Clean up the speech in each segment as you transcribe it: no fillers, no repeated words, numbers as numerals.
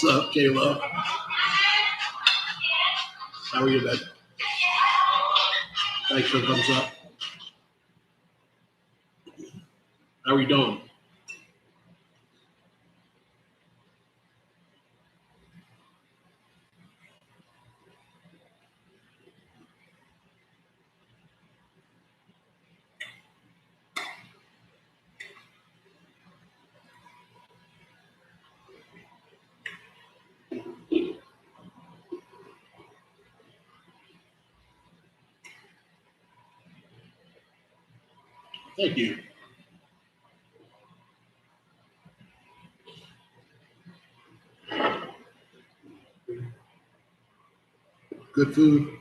What's up, Kayla? How are you, bud? Thanks for the thumbs up. How are you doing? Thank you. Good food.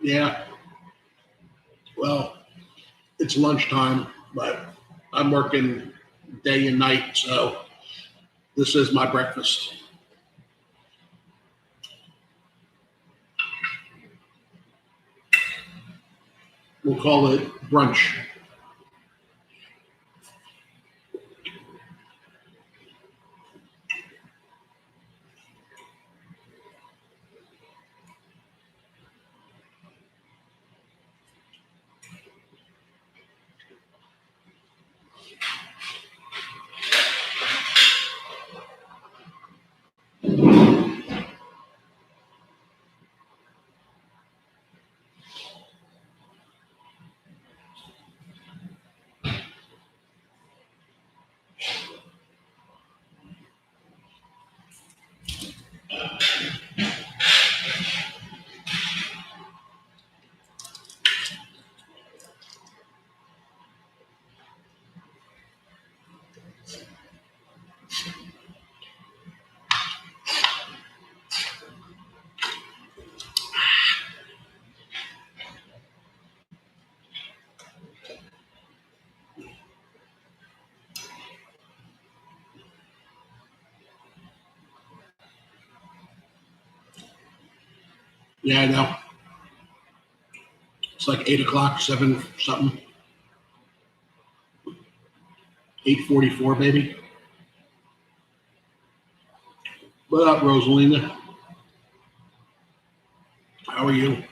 Yeah. Well, it's lunchtime, but I'm working day and night, so this is my breakfast. We'll call it brunch. Yeah, I know. It's like 8 o'clock, 7 something. 8:44, baby. What up, Rosalina? How are you?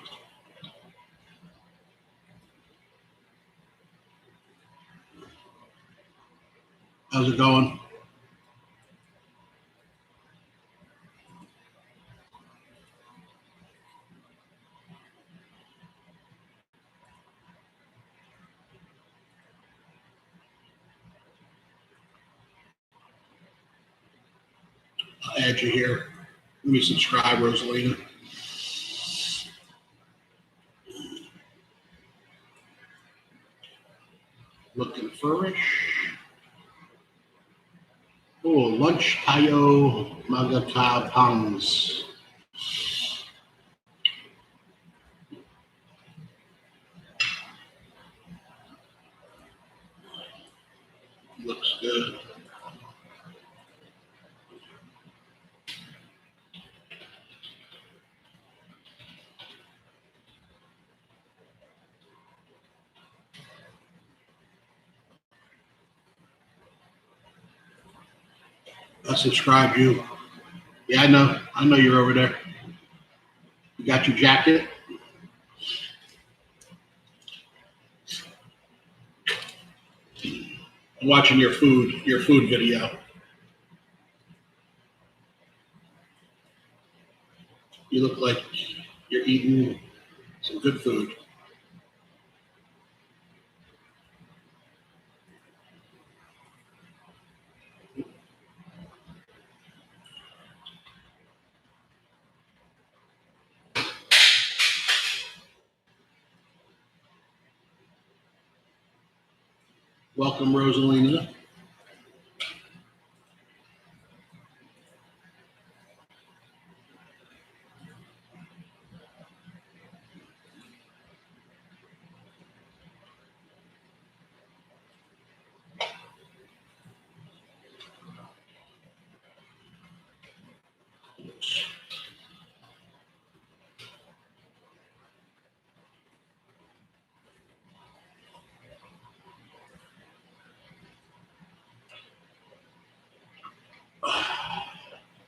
How's it going? I'll add you here. Let me subscribe, Rosalina. Looking furish. Oh, lunch tayo magata pangs. Looks good. I subscribed you. Yeah, I know. I know you're over there. You got your jacket. I'm watching your food video. You look like you're eating some good food. Welcome, Rosalina.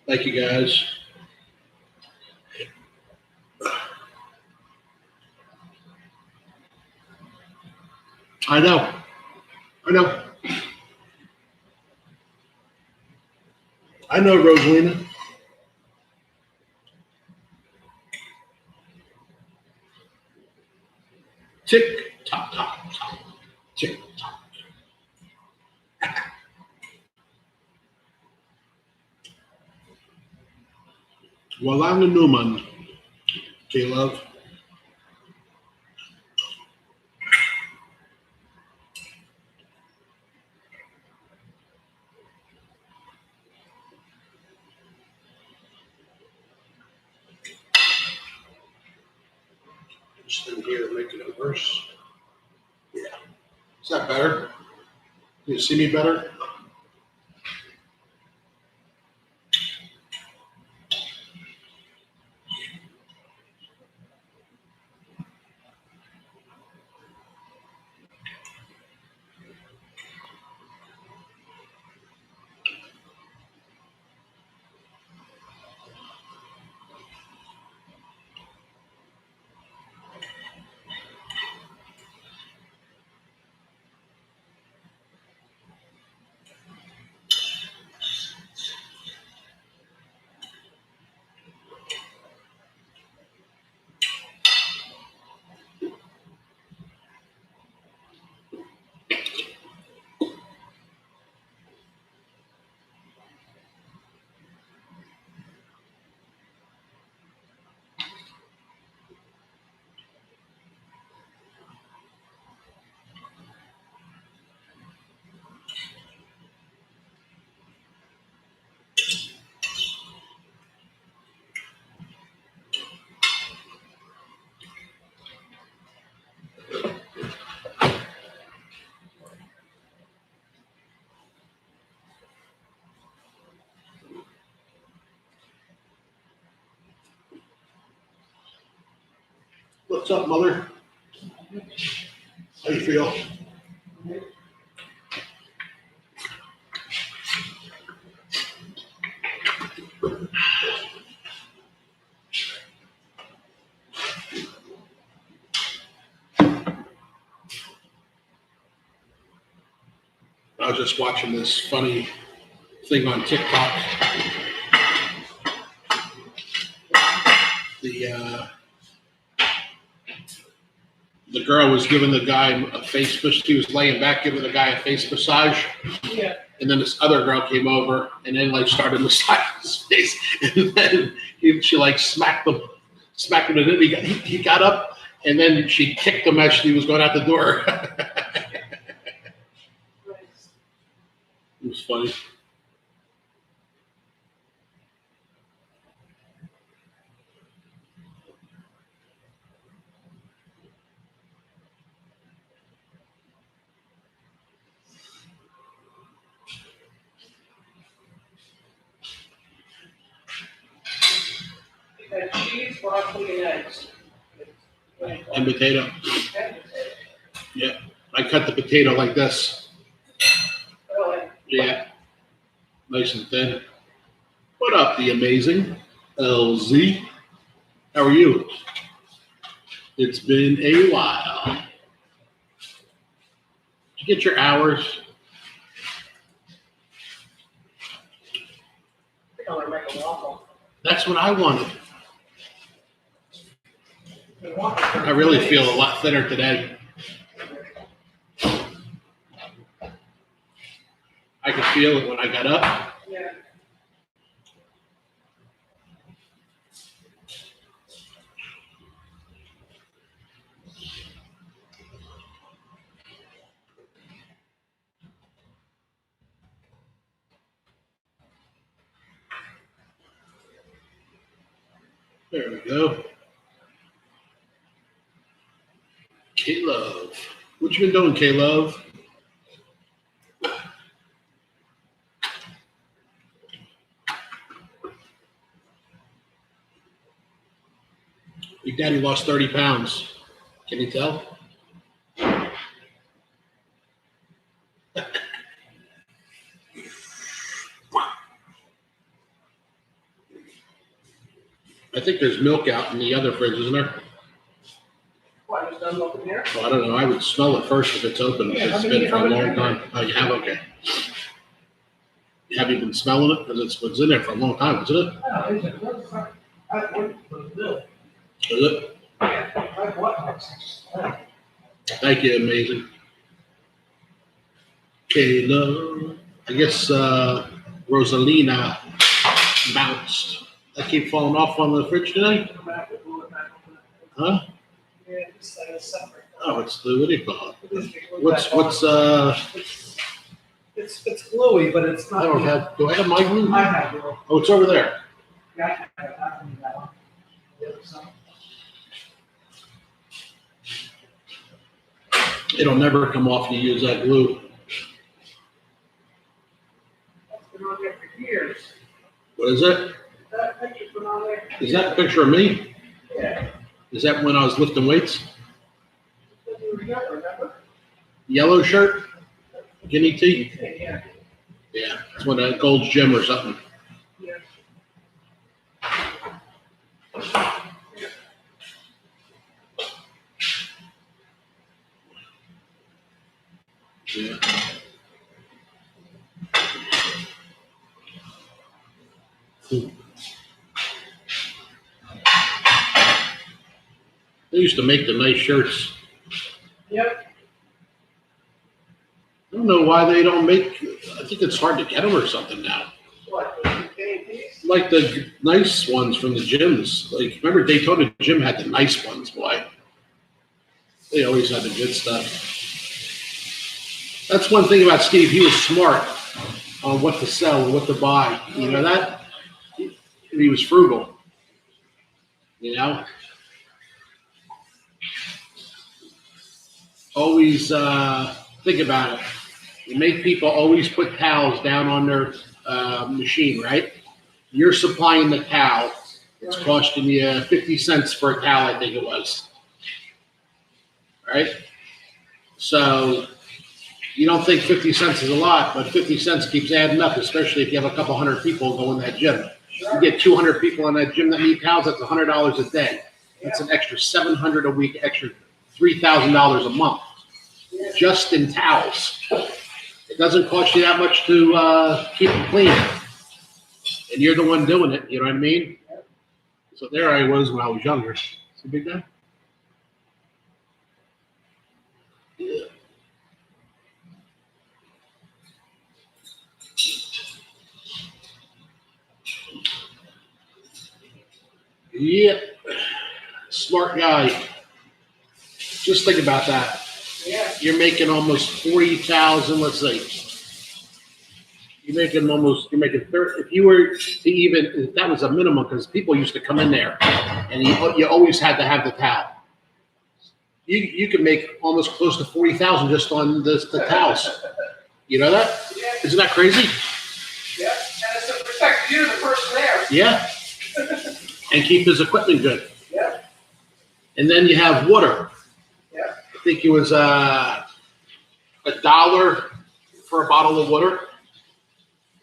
Thank you, guys. I know. I know. I know, Rosalina. Tick tock tock tock. Tick tock. Walang naman, J-Love. Just in here, making it worse. Yeah. Is that better? Can you see me better? What's up, mother? How you feel? I was just watching this funny thing on TikTok. The girl was giving the guy a face massage. He was laying back giving the guy a face massage. Yeah. And then this other girl came over and then like started massaging his face. And then she like smacked him, and then he got up and then she kicked him as she was going out the door. It was funny. Cheese, broccoli, and eggs. And potato. Yeah. I cut the potato like this. Really? Yeah. Nice and thin. What up, the amazing LZ? How are you? It's been a while. Did you get your hours? I want to make a waffle. That's what I wanted. I really feel a lot thinner today. I could feel it when I got up. Yeah. There we go. K-Love. What you been doing, K-Love? Your daddy lost 30 pounds. Can you tell? I think there's milk out in the other fridge, isn't there? What, there's no milk in there? Well, I don't know. I would smell it first if it's open. Yeah, It's been for a long time. Oh, you have? Okay. Have you been smelling it? Because it's in there for a long time, isn't it? Oh, is it? I worked for the bill. Is it? Yeah, I bought it. Thank you, amazing. K-Love. I guess Rosalina bounced. That keep falling off on the fridge today? Huh? Yeah, it's separate. Oh, it's the, what do you call it? What's It's gluey, but it's not. Do I have my glue? I have it. Oh, it's over there. Yeah, I have that one. The other side. It'll never come off. You use that glue. That's been on there for years. What is it? That picture's been on there. Is that a picture of me? Yeah. Is that when I was lifting weights? You remember? Yellow shirt? Guinea tea? Yeah. Yeah, it's when a Gold's Gym or something. Yeah. Yeah. They used to make the nice shirts. Yep. I don't know why they don't make. I think it's hard to get them or something now. What, the KPs? Like the nice ones from the gyms. Like, remember Daytona Gym had the nice ones, boy. They always had the good stuff. That's one thing about Steve. He was smart on what to sell and what to buy. You know that? He was frugal. You know? Always think about it. You make people always put towels down on their machine, right? You're supplying the towel. It's costing you 50 cents for a towel, I think it was. Right? So you don't think 50 cents is a lot, but 50 cents keeps adding up, especially if you have a couple hundred people go in that gym. You get 200 people in that gym that need towels, that's $100 a day. That's an extra $700 a week, extra $3,000 a month, just in towels. It doesn't cost you that much to keep them clean. And you're the one doing it, you know what I mean? So there I was when I was younger. See, big guy? Yeah. Yep. Smart guy. Just think about that. Yeah. You're making almost 40,000, let's see. You're making 30. If you were to even, if that was a minimum, because people used to come in there and you always had to have the towel. You could make almost close to 40,000 just on the towels. You know that? Yeah. Isn't that crazy? Yeah. And it's to protect you, the person there. Yeah. And keep his equipment good. Yeah. And then you have water. Yeah. I think it was $1 for a bottle of water.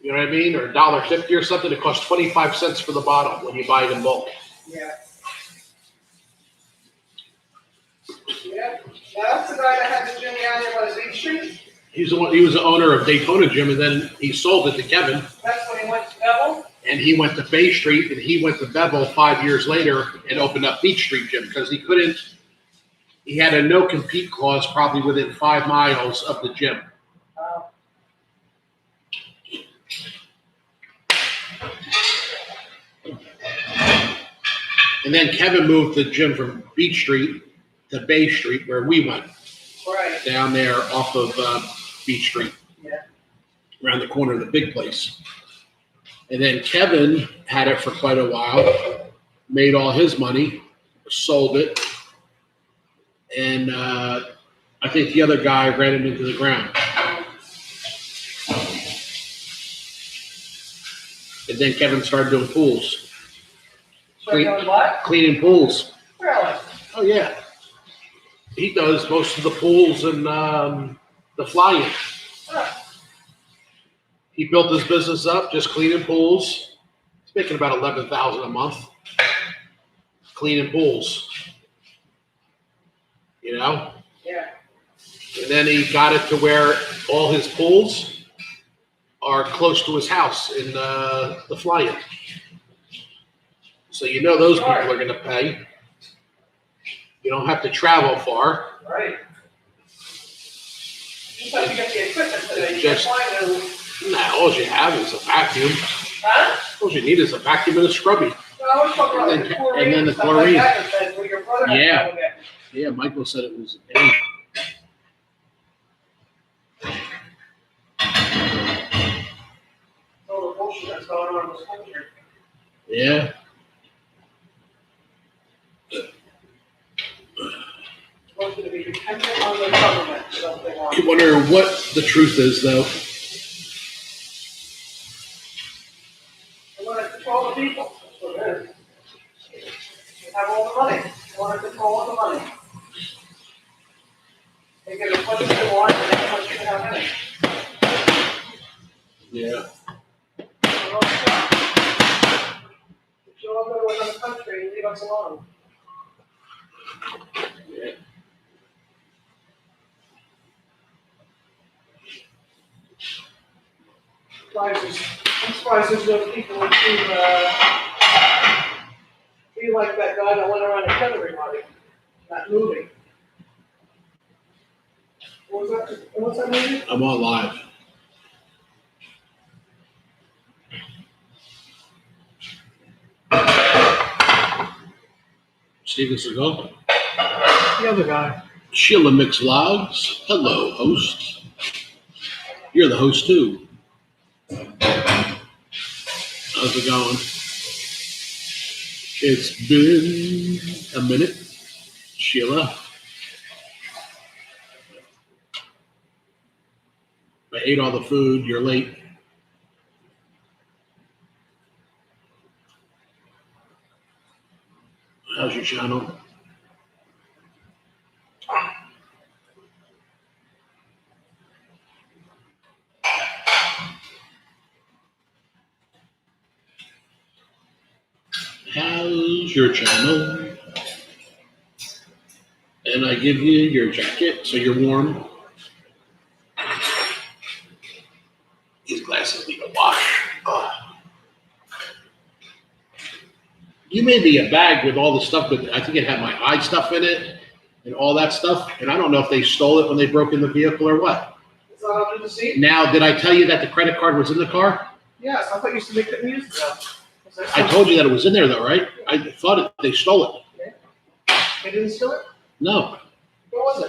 You know what I mean? Or $1.50 or something. It costs 25 cents for the bottle when you buy it in bulk. Yeah. Yeah. Now that's the guy that had the gym down there by the Beach Street. He was the owner of Daytona Gym, and then he sold it to Kevin. That's when he went to Bevel. And he went to Bay Street, and he went to Bevel 5 years later and opened up Beach Street Gym because he couldn't. He had a no compete clause probably within 5 miles of the gym. And then Kevin moved the gym from Beach Street to Bay Street, where we went. Right. Down there off of Beach Street. Yeah. Around the corner of the big place. And then Kevin had it for quite a while. made all his money, sold it, and I think the other guy ran it into the ground. And then Kevin started doing pools. Doing what? Cleaning pools. Really? Oh, yeah. He does most of the pools and the fly-in. Huh. He built his business up just cleaning pools. He's making about $11,000 a month cleaning pools. You know? Yeah. And then he got it to where all his pools are close to his house in the fly-in. So you know those people are going to pay. You don't have to travel far. Right. You have to get the equipment today. All you have is a vacuum. Huh? All you need is a vacuum and a scrubby. No, I was talking about the chlorine. And then the stuff chlorine. Like that, what your brother had to Yeah. go get. Yeah, Michael said it was a penny. All the bullshit that's going on in this country. Yeah. Supposed to be dependent on the government. Something on. You wonder what the truth is, though. They want to control the people. That's what it is. They have all the money. They want to control all the money. They get as much as they want, and they don't even have any. Yeah. If you all go to another country, leave us alone. Yeah. I'm surprised there's no people who be like that guy that went around and killed everybody. That movie. What's that movie? I'm on live. Steven Seagal. The other guy. Sheila Mix Vlogs. Hello, host. You're the host, too. How's it going? It's been a minute, Sheila. I ate all the food. You're late. How's your channel? How's your channel? And I give you your jacket so you're warm. These glasses need a wash. Ugh. You made me a bag with all the stuff, but I think it had my eye stuff in it and all that stuff. And I don't know if they stole it when they broke in the vehicle or what. Is that under the seat? Now, did I tell you that the credit card was in the car? Yes, I thought you said they couldn't use it. I told you that it was in there, though, right? I thought they stole it. They didn't steal it? No. What was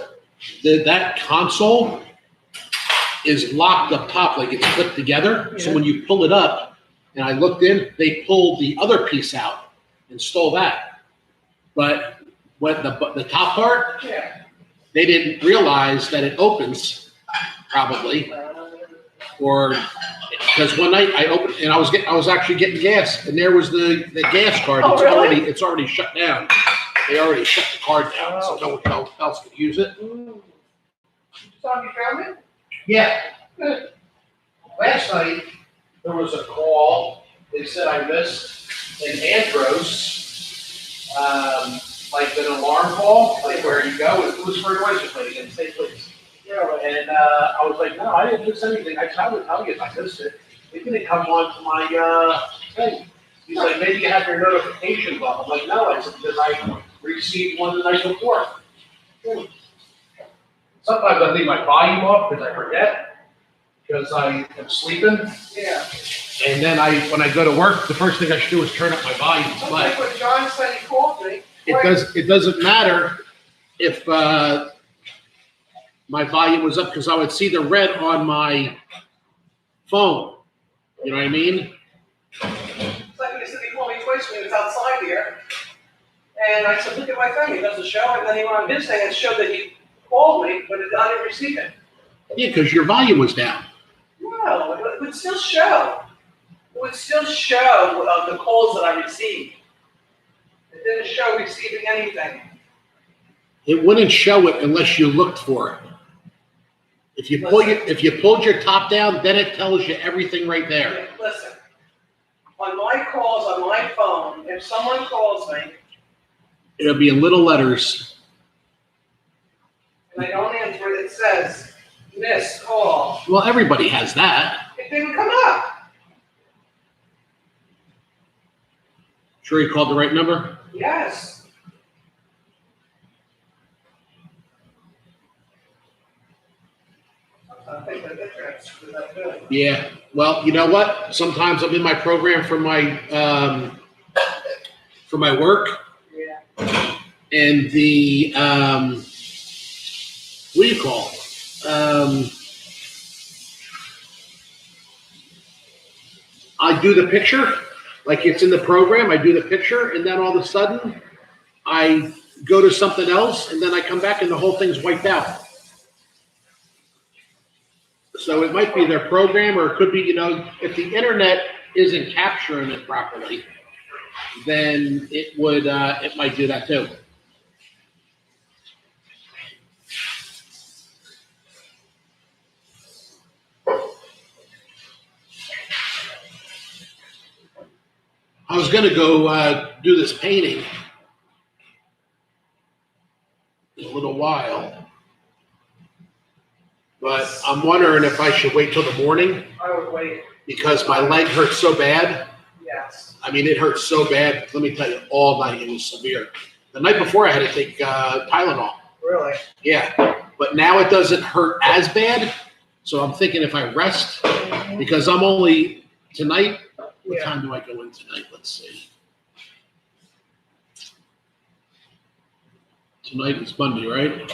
it? That console is locked up top, like it's clipped together. So when you pull it up, and I looked in, they pulled the other piece out and stole that. But what the top part, they didn't realize that it opens, probably, or because one night I opened and I was actually getting gas, and there was the gas card. Oh, really? It's already shut down. They already shut the card down, so no one else could use it. So you found it? Yeah. Good. Last night, there was a call. They said I missed an Andros, like an alarm call, like where you go. It was for a noise complaint against state police. And I was like, no, I didn't miss anything. I tried to tell you if I missed it. It didn't come on to my thing. He's like, maybe you have your notifications off. I'm like, no, I said, because I received one the night before. Sometimes I leave my volume off because I forget, because I am sleeping. Yeah. And then when I go to work, the first thing I should do is turn up my volume. That's like what John said he called me. It doesn't matter if my volume was up, because I would see the red on my phone. You know what I mean? It's like you said he called me twice when he was outside here. And I said, look at my thing, it doesn't show. And then he went on his thing and showed that he called me, but I didn't receive it. Yeah, because your volume was down. No, it would still show. It would still show the calls that I received. It didn't show receiving anything. It wouldn't show it unless you looked for it. If you pulled your top down, then it tells you everything right there. Listen, on my calls on my phone, if someone calls me It'll be in little letters. and I don't answer it, it says missed call. Well, everybody has that. It didn't come up. Sure you called the right number? Yes. I think that that's good. Yeah. Well, you know what? Sometimes I'm in my program for my work, Yeah. and the what do you call it? I do the picture, like it's in the program. I do the picture, and then all of a sudden, I go to something else, and then I come back, and the whole thing's wiped out. So it might be their program, or it could be, if the internet isn't capturing it properly, then it might do that too. I was going to go do this painting in a little while. But I'm wondering if I should wait till the morning. I would wait. Because my leg hurts so bad. Yes. I mean, it hurts so bad. Let me tell you, all night it was severe. The night before I had to take Tylenol. Really? Yeah. But now it doesn't hurt as bad. So I'm thinking if I rest, because I'm only tonight. What time do I go in tonight? Let's see. Tonight is Monday, right?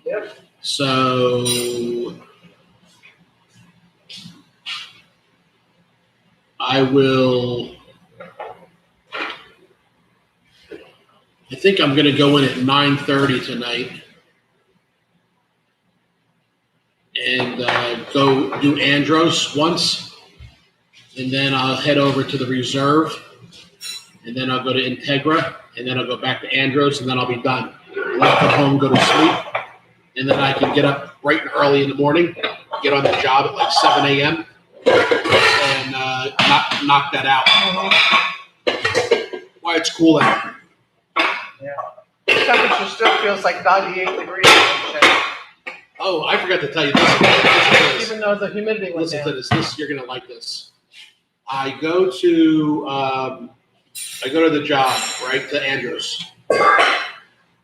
Yep. So I think I'm going to go in at 9:30 tonight and go do Andros once, and then I'll head over to the reserve, and then I'll go to Integra, and then I'll go back to Andros, and then I'll be done. I'll come home, go to sleep. And then I can get up bright and early in the morning, get on the job at like 7 a.m. and knock that out. Why it's cool out. Yeah. The temperature still feels like 98 degrees. Oh, I forgot to tell you this. Even though the humidity went Listen down. to this. You're gonna like this. I go to the job, right, to Andros.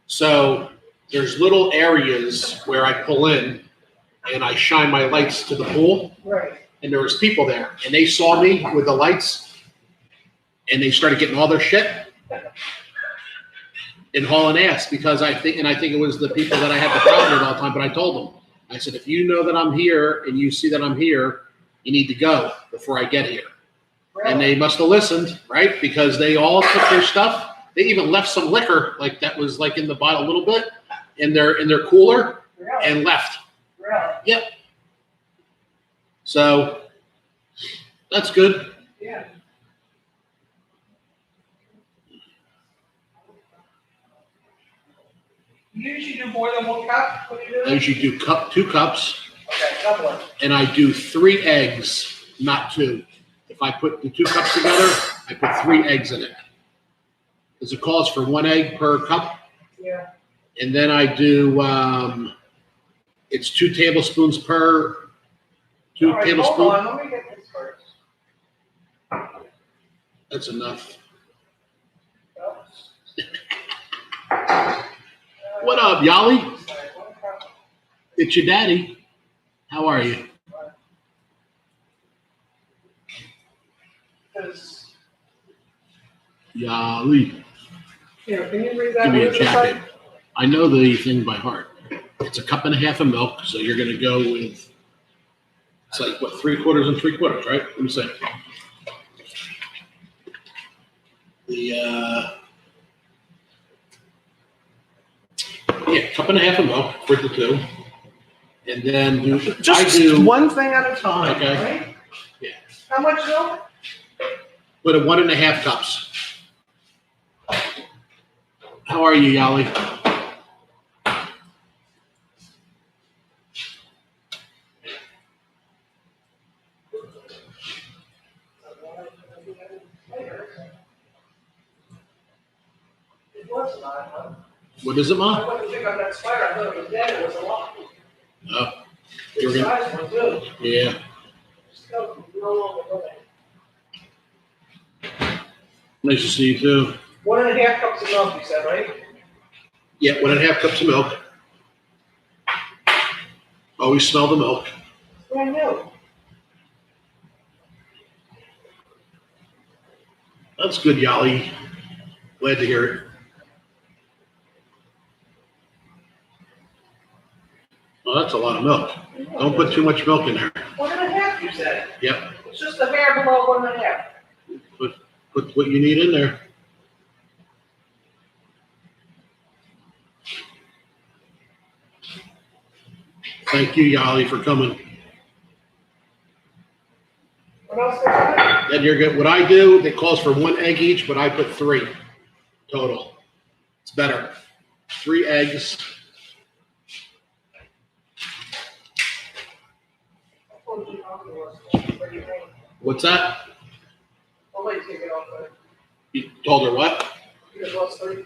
So there's little areas where I pull in and I shine my lights to the pool. Right. And there was people there, and they saw me with the lights, and they started getting all their shit and hauling ass because I think it was the people that I had the problem with all the time. But I told them, I said, if you know that I'm here and you see that I'm here, you need to go before I get here. Really? And they must have listened, right? Because they all took their stuff. They even left some liquor, like that was like in the bottle a little bit, in their cooler, really? And left. Really? Yep. So that's good. Yeah. You usually do more than one cup? What do you do? I usually do 2 cups. Okay, double it. And I do 3 eggs, not 2. If I put the 2 cups together, I put 3 eggs in it. Because it calls for 1 egg per cup. Yeah. And then I do, it's 2 tablespoons per, 2 tablespoons. Hold on, let me get this first. That's enough. What up, Yali? It's your daddy. How are you? Yali. Here, can you read that? Give me a jacket. I know the thing by heart. It's 1.5 cups of milk, so you're going to go with, it's like, what, 3/4 and 3/4, right? Let me see. Yeah, cup and a half of milk for the two. And then Just one thing at a time, Okay. right? Yeah. How much milk? Put a 1.5 cups. How are you, Yali? It was a lot, huh? What is it, I Ma? wouldn't pick up that spider, I thought it was dead, it was a lot. Oh, Good You're gonna- size one, too. yeah. Still no longer living. Nice to see you too. 1.5 cups of milk, you said, right? Yeah, 1.5 cups of milk. Always smell the milk. Brand new. That's good, Yali. Glad to hear it. Oh, that's a lot of milk. Don't put too much milk in there. 1.5, you said. Yep. It's just a hair below 1.5. Put what you need in there. Thank you, Yali, for coming. What else is there? Then you're good. What I do, it calls for 1 egg each, but I put 3 total. It's better. 3 eggs. What's that? I'll let you take it off, but You told her what? you lost 30.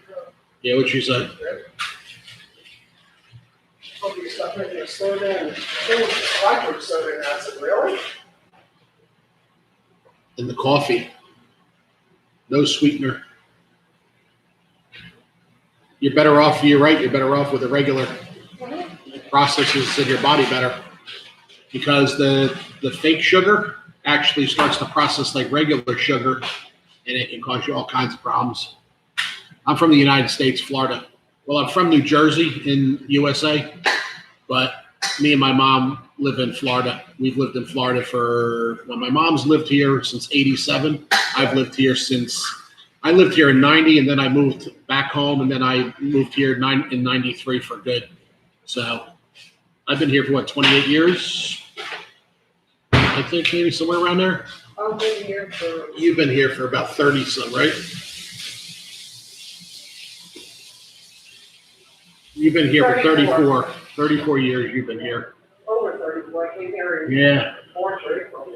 Yeah, what she said. Hope you stop making a soda and I put soda in. I said, really? And the coffee. No sweetener. You're better off, you're right, you're better off with a regular. It processes in your body better. Because the fake sugar actually starts to process like regular sugar, and it can cause you all kinds of problems. I'm from the United States, Florida. Well, I'm from New Jersey in USA, but me and my mom live in Florida. We've lived in Florida well, my mom's lived here since 87. I've lived here I lived here in 90, and then I moved back home, and then I moved here in 93 for good. So I've been here for 28 years? I think maybe somewhere around there. I've been here for. You've been here for about 30 some, right? You've been here for 34 years you've been here. Over 34. I came here in Yeah. March or April.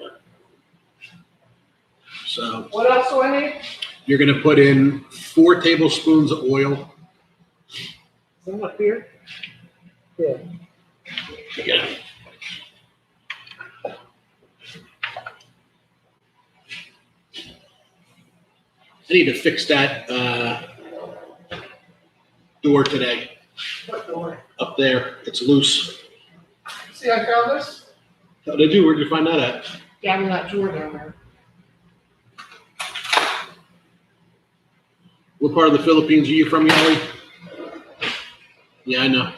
So What else do I need? you're going to put in 4 tablespoons of oil. Is that up here? Yeah. Yeah. I need to fix that door today. What door? Up there. It's loose. See, I found this? How did you? Where'd you find that at? Down in that drawer down there. What part of the Philippines are you from, Yali? Yeah, I know.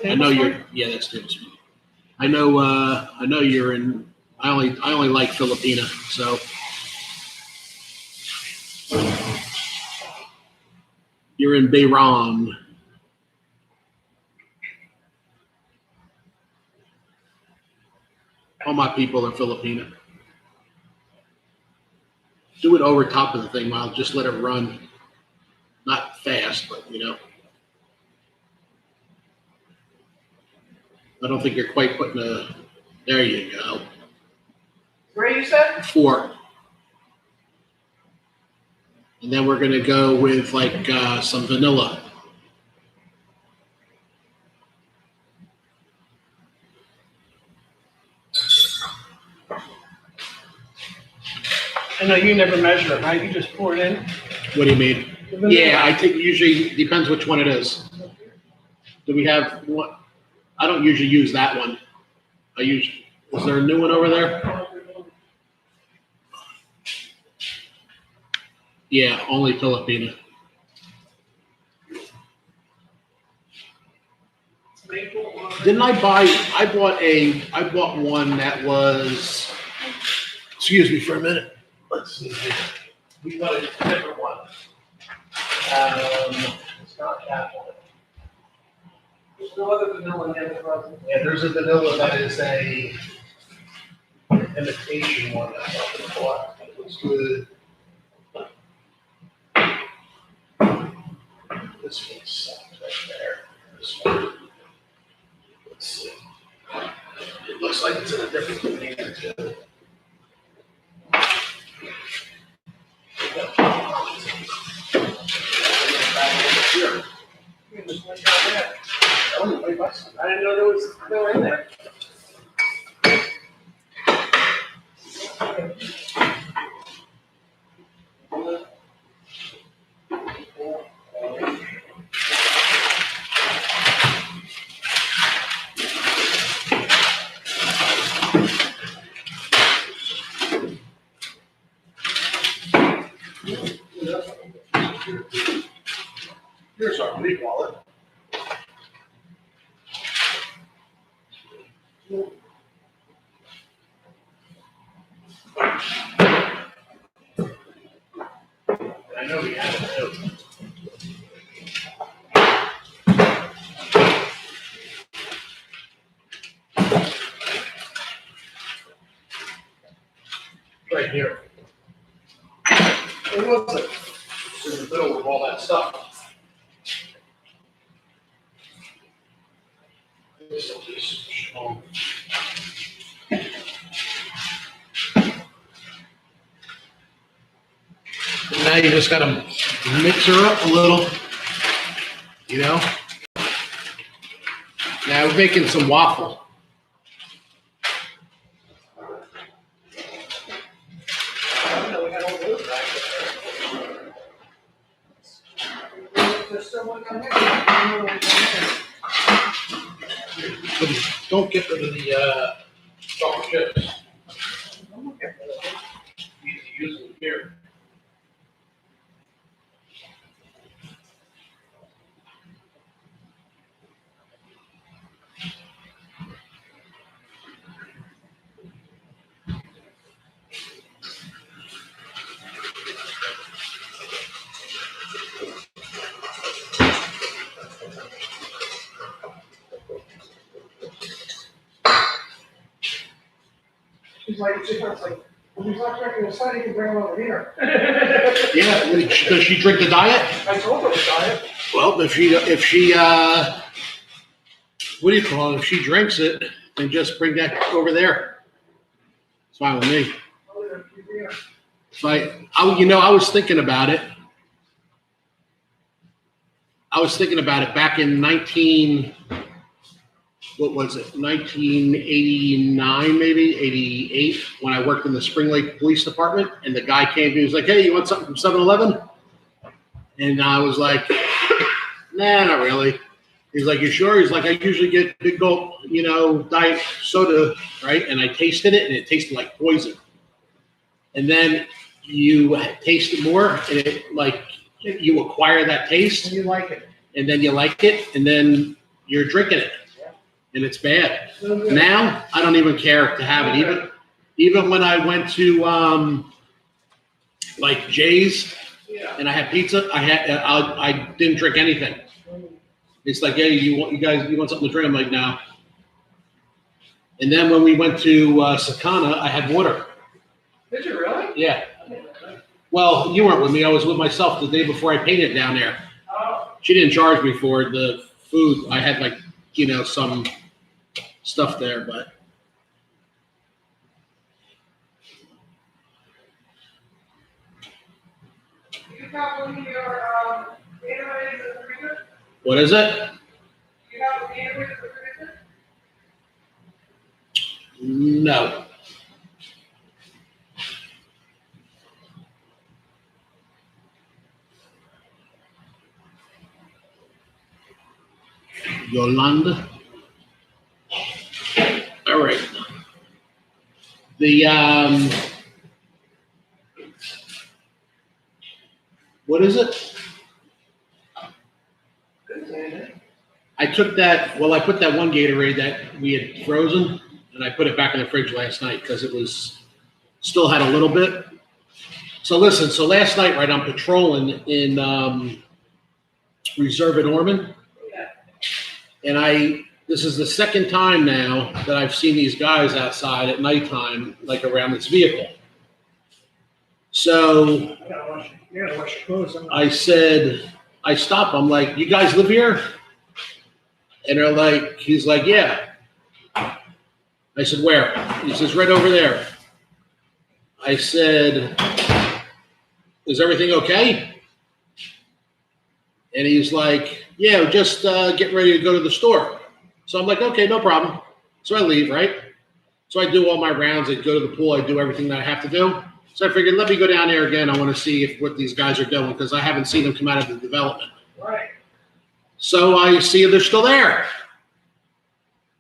I know you're. Yeah, that's tablespoon. I know you're in. I only like Filipina, so. You're in Bayram. All my people are Filipina. Do it over top of the thing, Miles. Just let it run. Not fast, but I don't think you're quite putting a. There you go. Where you said? 4. And then we're going to go with like some vanilla. I know you never measure it, right? You just pour it in. What do you mean? Yeah, I think usually depends which one it is. Do we have one? I don't usually use that one. Is there a new one over there? Yeah, only Filipina. Didn't I bought one that was, excuse me for a minute. Let's see here. We got a different one. It's not that one. There's no other vanilla in the frozen. Yeah, there's a vanilla that is a imitation one that I'm looking for. It looks good. This one sucks right there. This one. Let's see. It looks like it's in a different container too. Here. I didn't know they were in there. Here's our lead wallet. I know we have it too. Right here. It was it? It's in the middle of all that stuff. This will be strong. Now you just gotta mix her up a little, you know? Now we're making some waffle. I don't know, we had all those back there. There's still one coming in. Don't get rid of the chocolate chips. You need to use them here. She's like, when he's not drinking the sun, he can bring him over here. Yeah, does she drink the diet? I told her to diet. Well, if she, what do you call it? If she drinks it, then just bring that over there. It's fine with me. It's like, I was thinking about it. I was thinking about it back in 1989, maybe 88, when I worked in the Spring Lake Police Department, and the guy came to me, he was like, "Hey, you want something from 7-Eleven?" And I was like, "Nah, not really." He's like, "You sure?" He's like, "I usually get big gulp, diet soda, right?" And I tasted it, and it tasted like poison. And then you taste it more, and it you acquire that taste. And you like it. And then you like it, and then you're drinking it. And it's bad. Now I don't even care to have it. Even when I went to like Jay's and I had pizza, I didn't drink anything. It's like, "Hey, you want something to drink?" I'm like, "No." And then when we went to Sakana, I had water. Did you really? Yeah. Well, you weren't with me. I was with myself the day before I painted down there. Oh. She didn't charge me for the food. I had some stuff there, but You have one of your Gatorade in the freezer? what is it? You have a Gatorade in the freezer? No. Yolanda. All right. The what is it? I took that. Well, I put that one Gatorade that we had frozen, and I put it back in the fridge last night because it was still had a little bit. So listen. So last night, right, I'm patrolling in Reserve at Ormond. Yeah. And this is the second time now that I've seen these guys outside at nighttime, like around this vehicle. So You gotta wash your clothes. I said, I stopped. I'm like, you guys live here? And they're like, he's like, yeah. I said, where? He says, right over there. I said, is everything okay? And he's like, yeah, just getting ready to go to the store. So I'm like, okay, no problem. So I leave, right? So I do all my rounds. I go to the pool. I do everything that I have to do. So I figured, let me go down there again. I want to see what these guys are doing because I haven't seen them come out of the development. Right. So I see they're still there.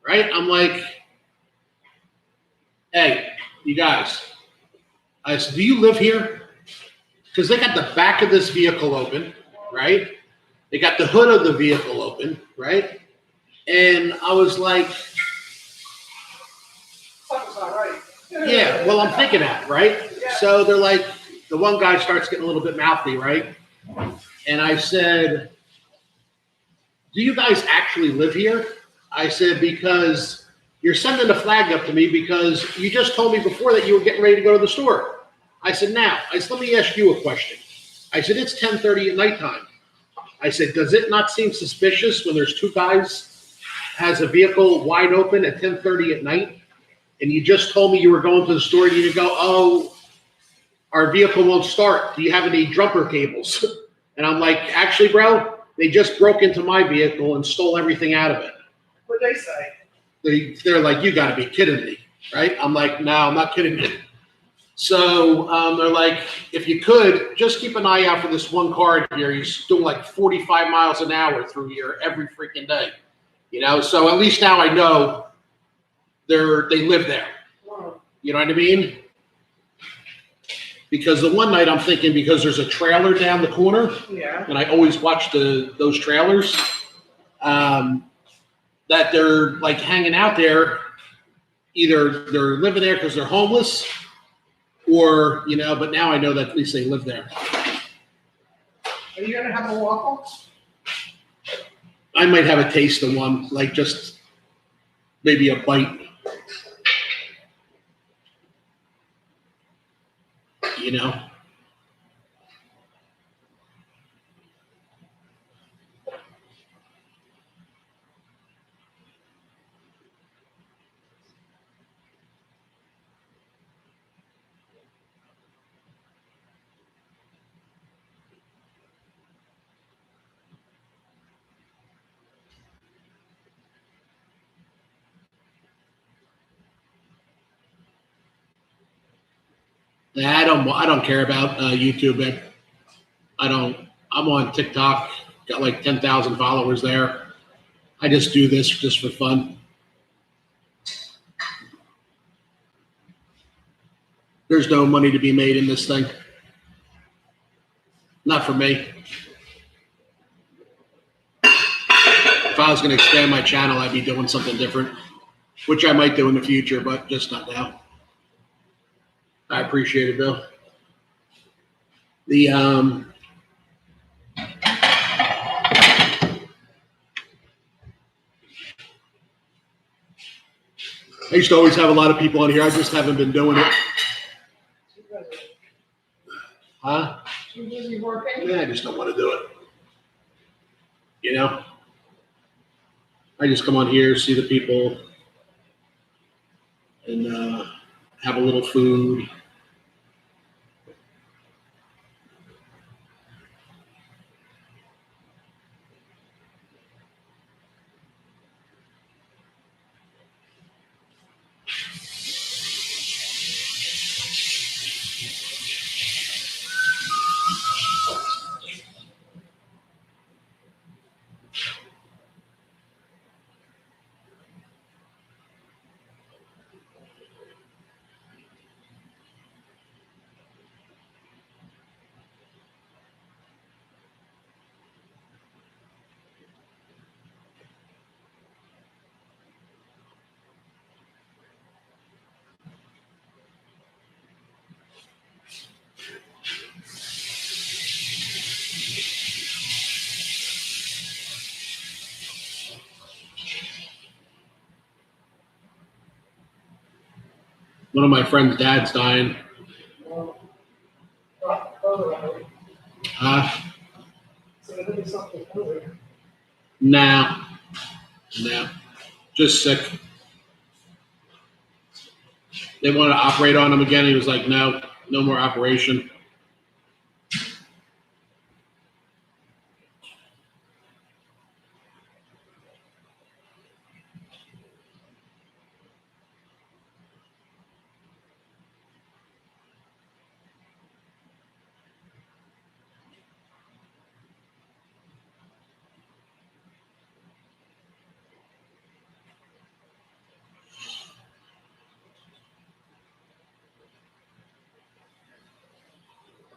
Right? I'm like, hey, you guys. I said, do you live here? Because they got the back of this vehicle open, right? They got the hood of the vehicle open, right? And I was like, Something's not right. yeah, well, I'm thinking that, right? Yeah. So they're like, the one guy starts getting a little bit mouthy, right? And I said, do you guys actually live here? I said, because you're sending the flag up to me because you just told me before that you were getting ready to go to the store. I said, let me ask you a question. I said, it's 10:30 at nighttime. I said, does it not seem suspicious when there's two guys has a vehicle wide open at 10:30 at night? And you just told me you were going to the store and you go, oh, our vehicle won't start. Do you have any jumper cables? And I'm like, actually, bro, they just broke into my vehicle and stole everything out of it. What'd they say? They're like, you got to be kidding me, right? I'm like, no, I'm not kidding you. So they're like, if you could, just keep an eye out for this one car in here. He's doing like 45 miles an hour through here every freaking day. So at least now I know they live there. You know what I mean? Because the one night I'm thinking, because there's a trailer down the corner, Yeah. and I always watch those trailers, that they're like hanging out there. Either they're living there because they're homeless, or but now I know that at least they live there. Are you gonna have a waffle? I might have a taste of one, like just maybe a bite. I don't care about YouTube. I'm on TikTok. Got like 10,000 followers there. I just do this just for fun. There's no money to be made in this thing. Not for me. If I was going to expand my channel, I'd be doing something different, which I might do in the future, but just not now. I appreciate it, Bill. I used to always have a lot of people on here. I just haven't been doing it. Huh? Too busy working? Yeah, I just don't want to do it. I just come on here, see the people, and have a little food. One of my friend's dad's dying. Well, further, Uh, so I think it's something further. nah, nah, just sick. They wanted to operate on him again. He was like, no, no more operation.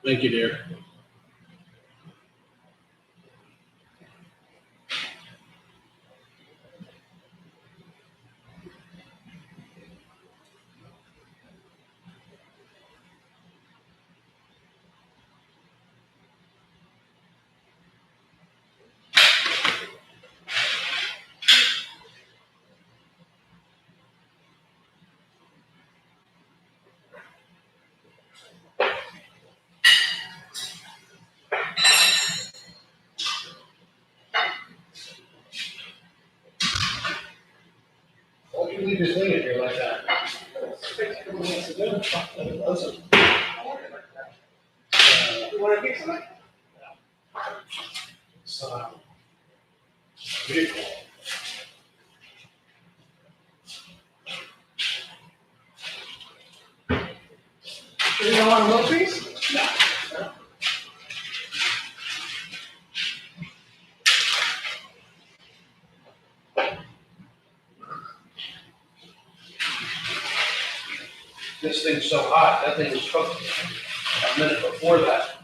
Thank you, dear. Why do you leave this thing in here like that? It wants to do it. It doesn't. You wanna fix it? It's, beautiful. You don't want a little piece? This thing's so hot. That thing was cooked a minute before that.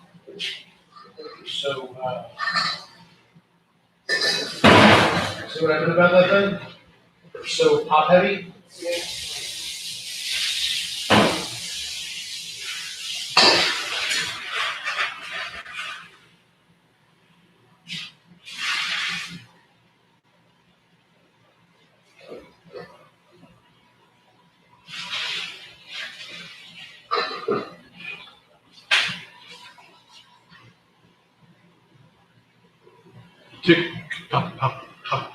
So, see what I did about that thing? It's so top heavy. Tick tock tock tock.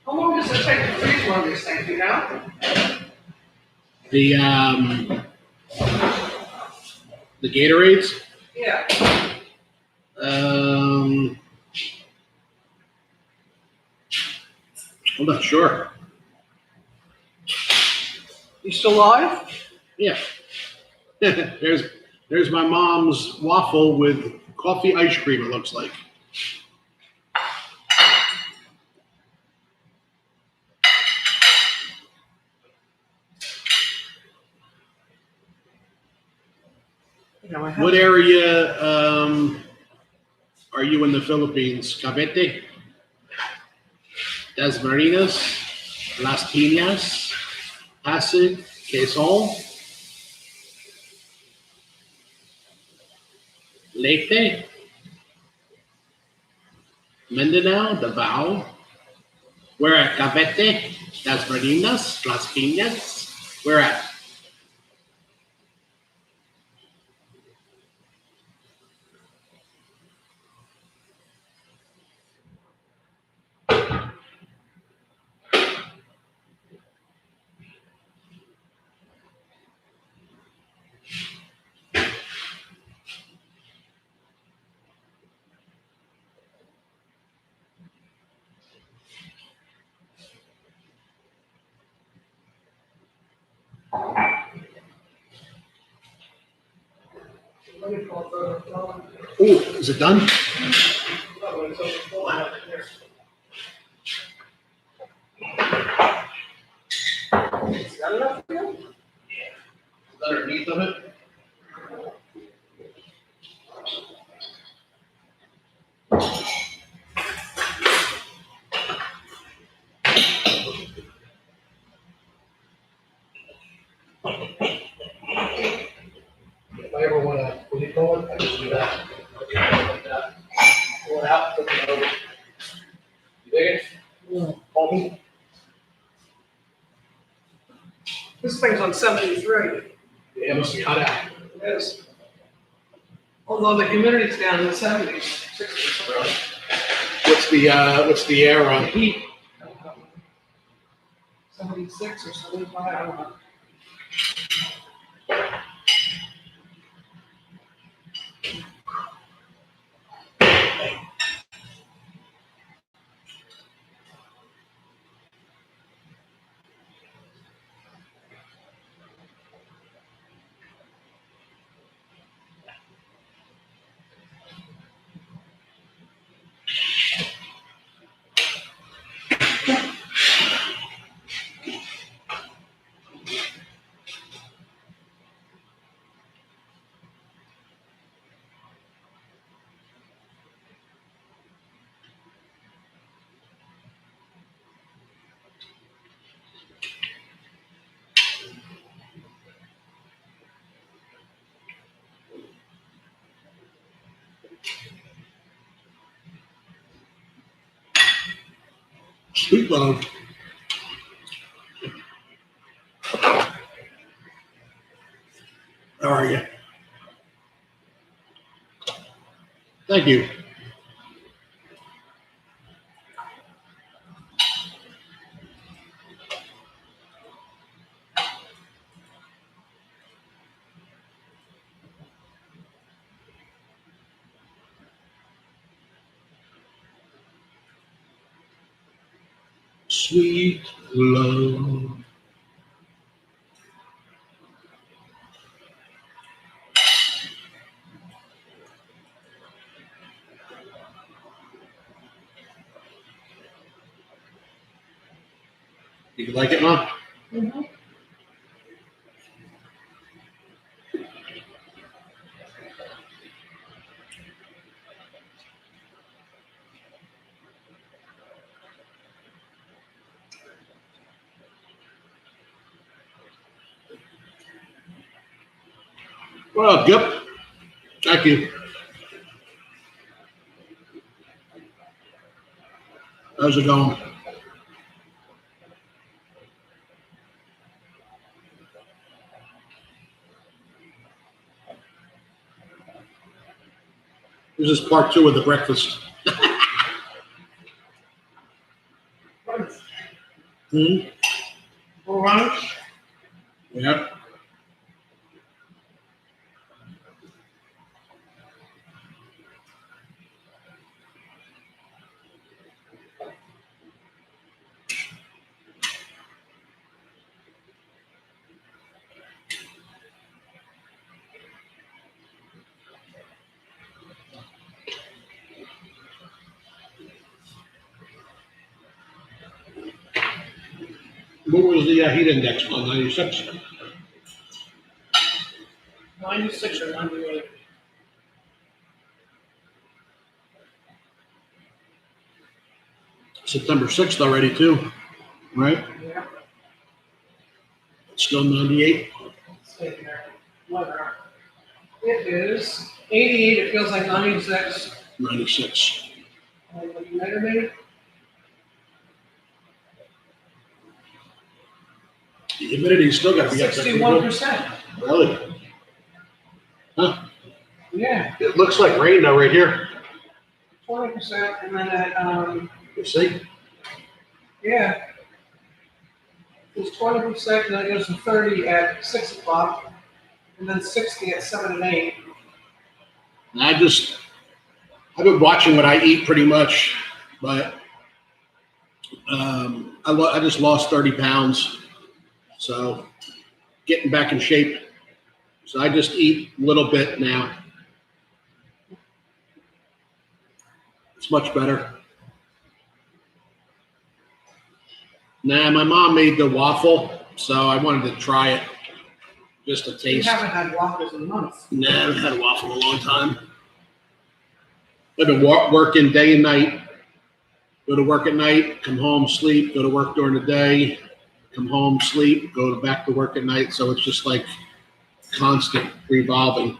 How long does it take to freeze one of these things, you know? The Gatorades. Yeah. I'm not sure. You still alive? Yeah. There's my mom's waffle with coffee ice cream. It looks like. You know, I have What area are you in the Philippines? Cavite, Dasmariñas, Las Piñas, Pasig, Quezon, Leyte, Mindanao, Davao. Where at? Cavite, Dasmariñas, Las Piñas. Where at? Let me call further. Oh, is it done? it's overflowing out there. Is that enough for you? Underneath of it. If I ever wanna, what do you call it? I just do that. I do it like that. Pull it out, flip it over. You dig it? Call me. This thing's on 73. Yeah, it must be cut out. It is. Although the humidity's down in the 70s, 60s. What's the air on? Heat. 76 or 75, I don't know. Sweet love. How are you? Thank you. Sweet love. You like it, Mom? Mm-hmm. Well, yep. Thank you. How's it going? This is part 2 of the breakfast. Hmm? Orange. Yep. What was the heat index on 96? 96 or 98. September 6th already, too, right? Yeah. Still 98. Stay there. Whatever. It is 88, it feels like 96. 96. What you measure me? The humidity's still got to be up there. 61%. Really? Huh? Yeah, It looks like rain though, right here. 20%, and then at, You see? yeah. It's 20%, and then it goes to 30 at 6 o'clock, and then 60 at 7 and 8. And I've been watching what I eat pretty much, but I just lost 30 pounds. So getting back in shape. So I just eat a little bit now. It's much better. Nah, my mom made the waffle, so I wanted to try it just to You taste. haven't had waffles in months. Nah, I haven't had a waffle in a long time. I've been working day and night. Go to work at night, come home, sleep, go to work during the day, come home, sleep, go back to work at night. So it's just like constant revolving.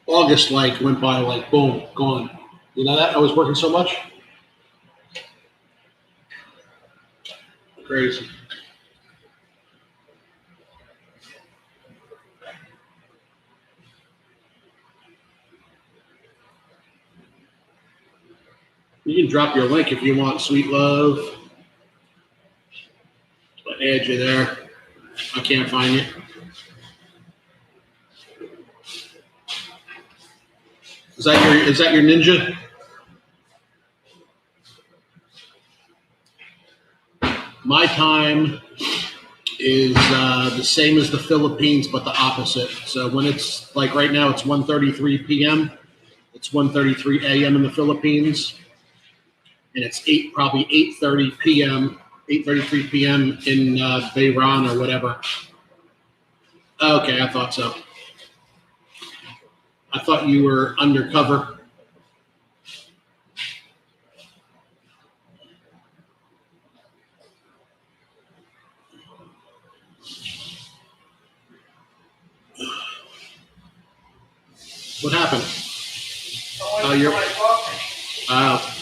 August like went by like boom, gone. You know that? I was working so much. Crazy. You can drop your link if you want, sweet love. I'll add you there. I can't find you. Is that your ninja? My time is the same as the Philippines, but the opposite. So when it's like right now, it's 1:33 p.m. It's 1:33 a.m. in the Philippines, and it's probably 8:30 p.m. 8:33 p.m. in Bahrain or whatever. Okay, I thought so. I thought you were undercover. What happened? Oh, you're. Oh.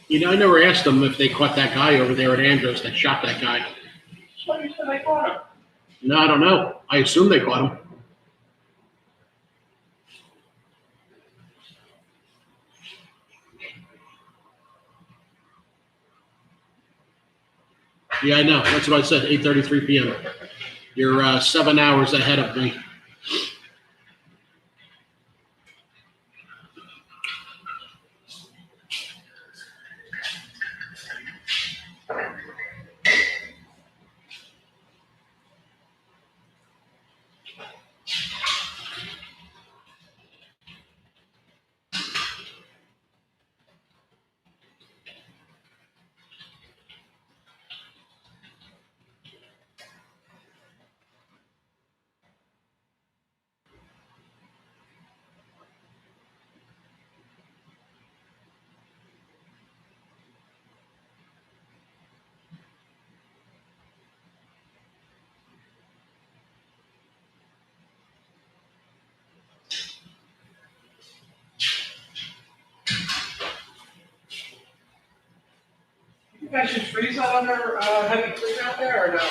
You know, I never asked them if they caught that guy over there at Andros that shot that guy. So you said they caught him. No, I don't know. I assume they caught him. Yeah, I know. That's what I said. 8:33 p.m. You're 7 hours ahead of me. You guys should freeze that under heavy clean out there or no?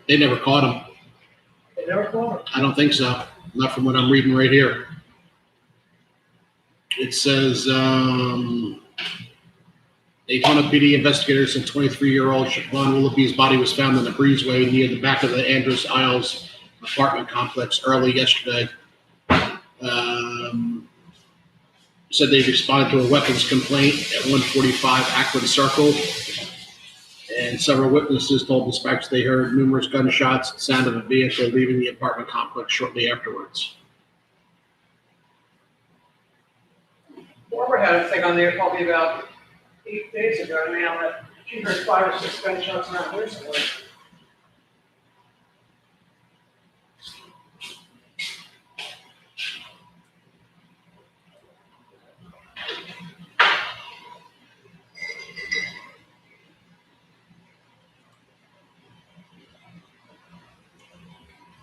They never caught him. They never caught him. I don't think so. Not from what I'm reading right here. It says Daytona PD investigators and 23-year-old Siobhan Willoughby's body was found in the breezeway near the back of the Andros Isles apartment complex early yesterday. Said they responded to a weapons complaint at 145 Akron Circle. And several witnesses told dispatch they heard numerous gunshots and sound of a vehicle leaving the apartment complex shortly afterwards. Barbara had a thing on there probably about 8 days ago now that she heard 5 or 6 gunshots around here somewhere.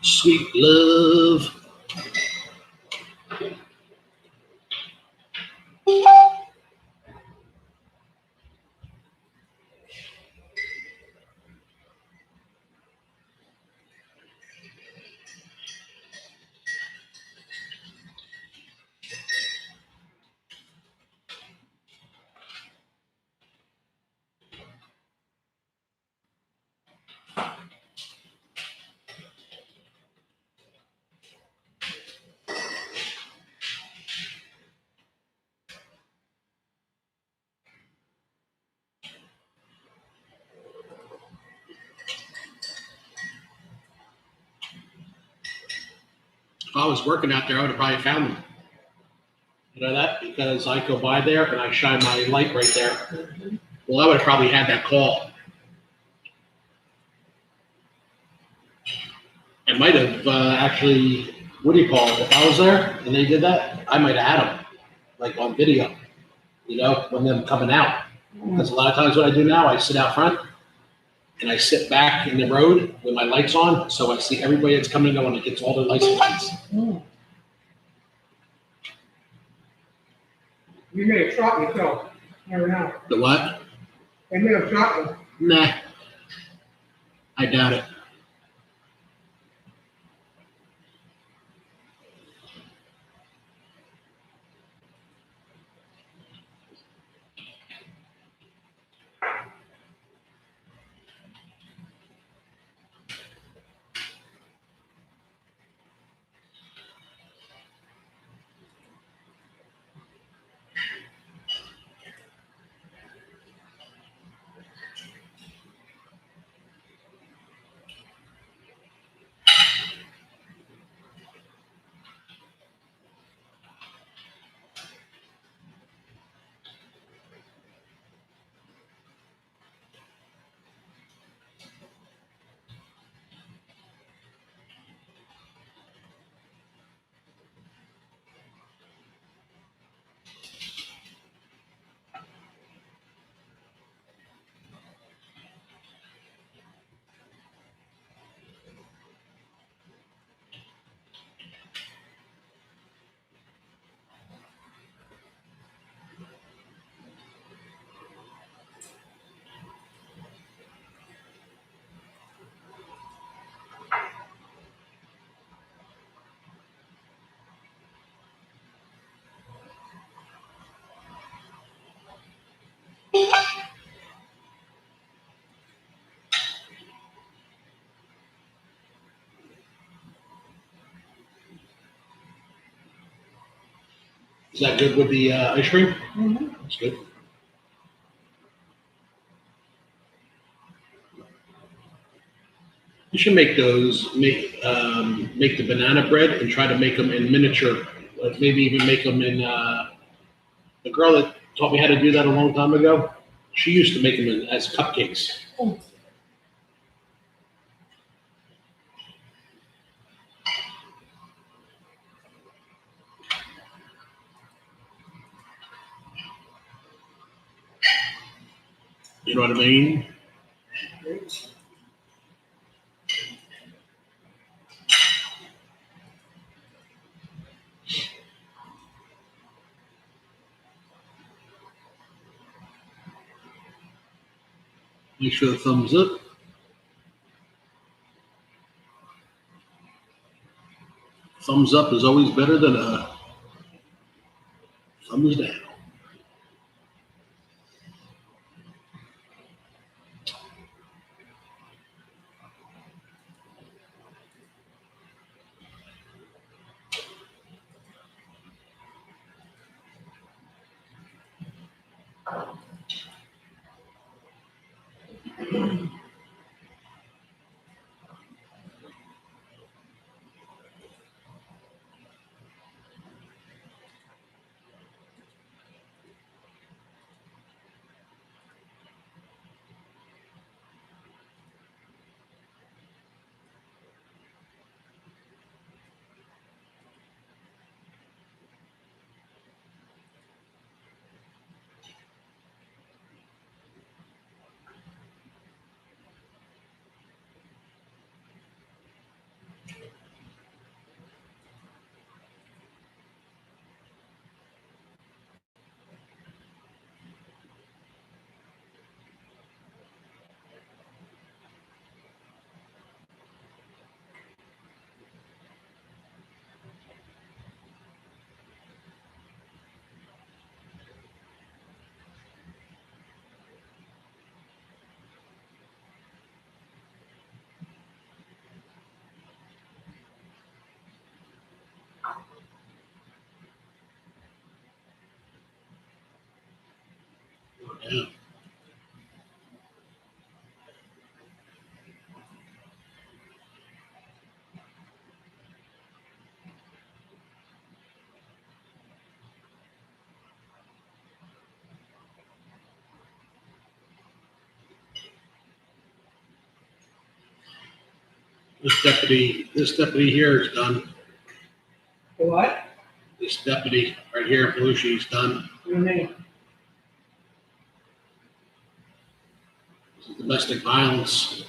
Sweet love. I was working out there, I would have probably found them. You know that? Because I go by there and I shine my light right there. Well, I would have probably had that call. I might have actually, what do you call it? If I was there and they did that, I might have had them, like on video, you know, when them coming out. Because a lot of times what I do now, I sit out front and I sit back in the road with my lights on, so I see everybody that's coming and going. It gets all their license plates. You may have shot yourself. Never know. The what? They may have shot you. Nah, I doubt it. Is that good with the ice cream? That's good. You should make those, make the banana bread and try to make them in miniature. Like maybe even make them in, the girl that taught me how to do that a long time ago, she used to make them as cupcakes. You know what I mean? Make sure the thumbs up. Thumbs up is always better than a thumbs down. Yeah. This deputy here is done. The what? This deputy right here, Belushi, is done. What do you mean? Domestic violence.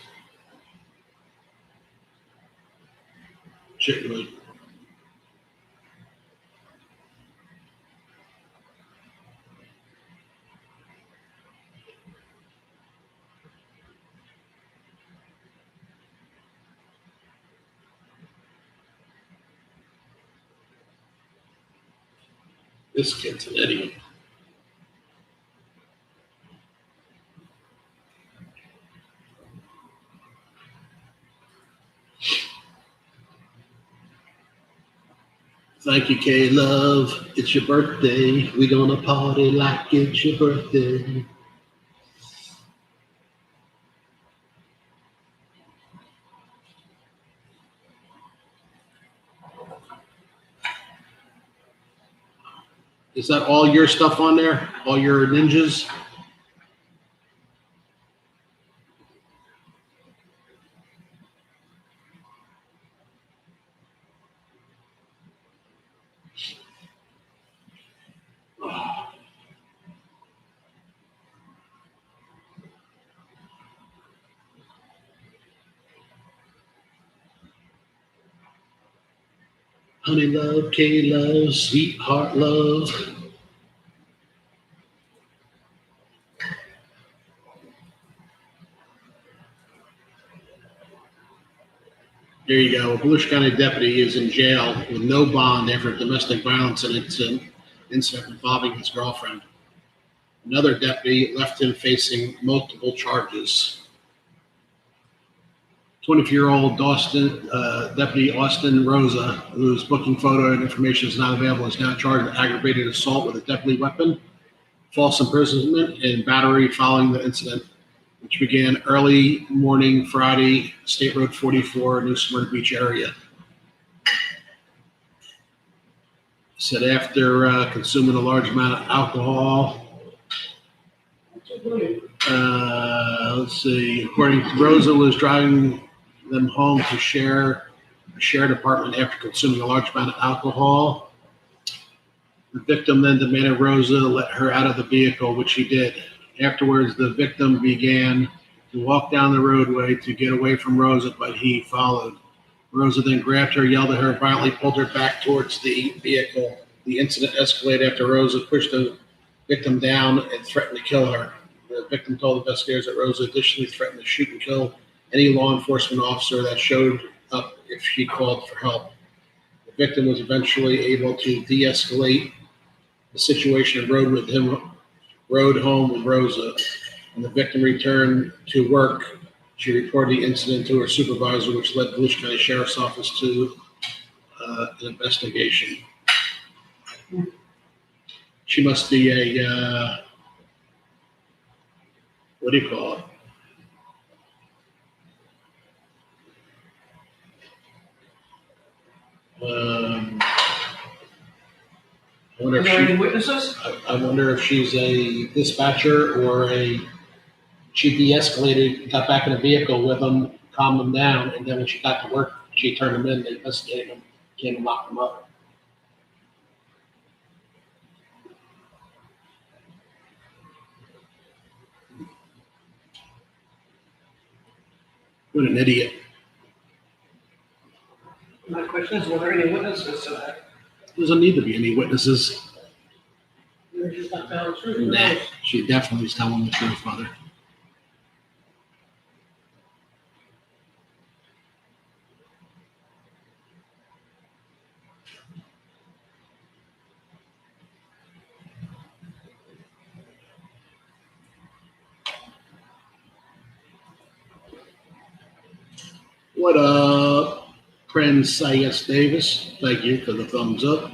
Chitwood. This kid's an idiot. Thank you, K Love. It's your birthday. We gonna party like it's your birthday. Is that all your stuff on there? All your ninjas? Honey love, K love, sweetheart love. There you go. A Volusia County deputy is in jail with no bond after a domestic violence incident involving his girlfriend. Another deputy left him facing multiple charges. 24-year-old Deputy Austin Rosa, whose booking photo and information is not available, is now charged with aggravated assault with a deadly weapon, false imprisonment, and battery following the incident, which began early morning Friday, State Road 44, New Smyrna Beach area. Said after consuming a large amount of alcohol, let's see, according to Rosa, was driving them home to share a shared apartment after consuming a large amount of alcohol. The victim then demanded Rosa let her out of the vehicle, which she did. Afterwards, the victim began to walk down the roadway to get away from Rosa, but he followed. Rosa then grabbed her, yelled at her, violently pulled her back towards the vehicle. The incident escalated after Rosa pushed the victim down and threatened to kill her. The victim told investigators that Rosa additionally threatened to shoot and kill any law enforcement officer that showed up if she called for help. The victim was eventually able to de-escalate the situation and rode home with Rosa. When the victim returned to work, she reported the incident to her supervisor, which led Volusia County Sheriff's Office to an investigation. She must be a, what do you call it? I wonder Are if there any she, witnesses? I wonder if she's a dispatcher or she de-escalated, got back in the vehicle with him, calmed him down, and then when she got to work, she turned him in, they investigated him, came and locked him up. What an idiot. My question is, were there any witnesses to that? Doesn't need to be any witnesses. You're just not telling the truth. Nah, she definitely is telling the truth, mother. What up, Prince I.S. Davis? Thank you for the thumbs up.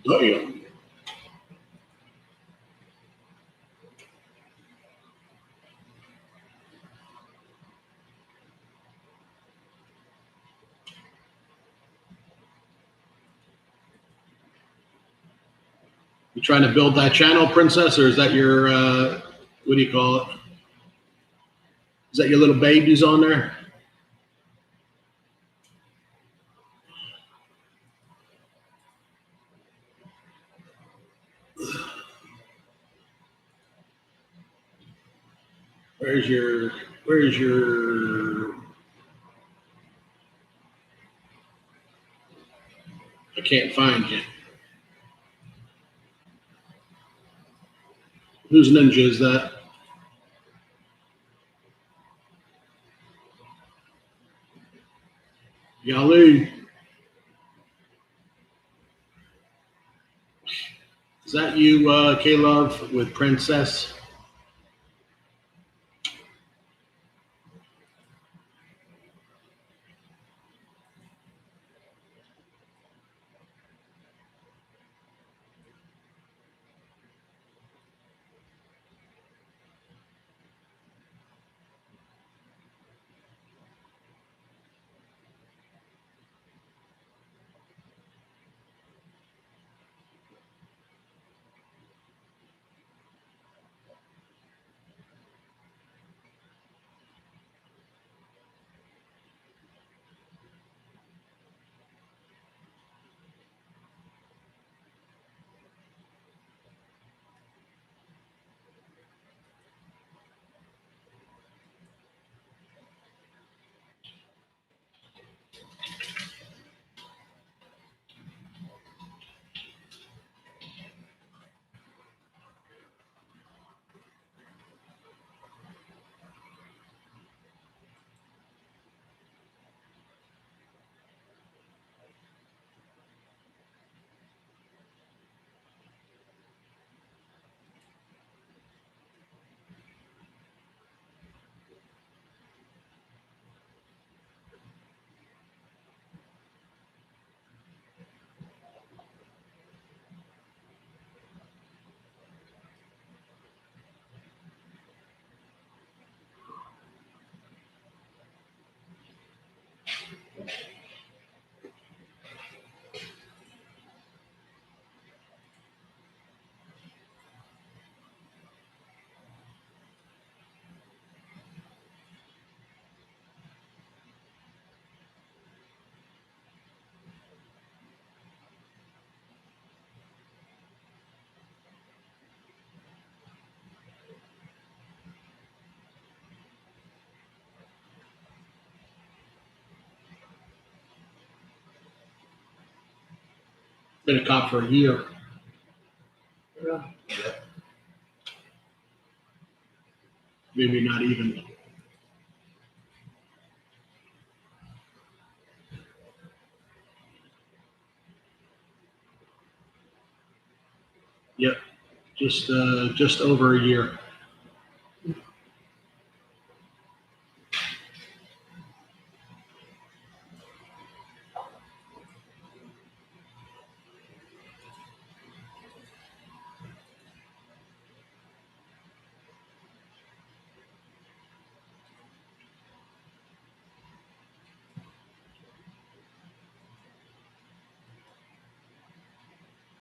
Damn. You trying to build that channel, Princess, or is that your what do you call it? Is that your little babies on there? Where's your I can't find you. Whose ninja is that? Yali. Is that you, K-Love, with Princess? Been a cop for a year. Yeah. Maybe not even. Yep, just over a year.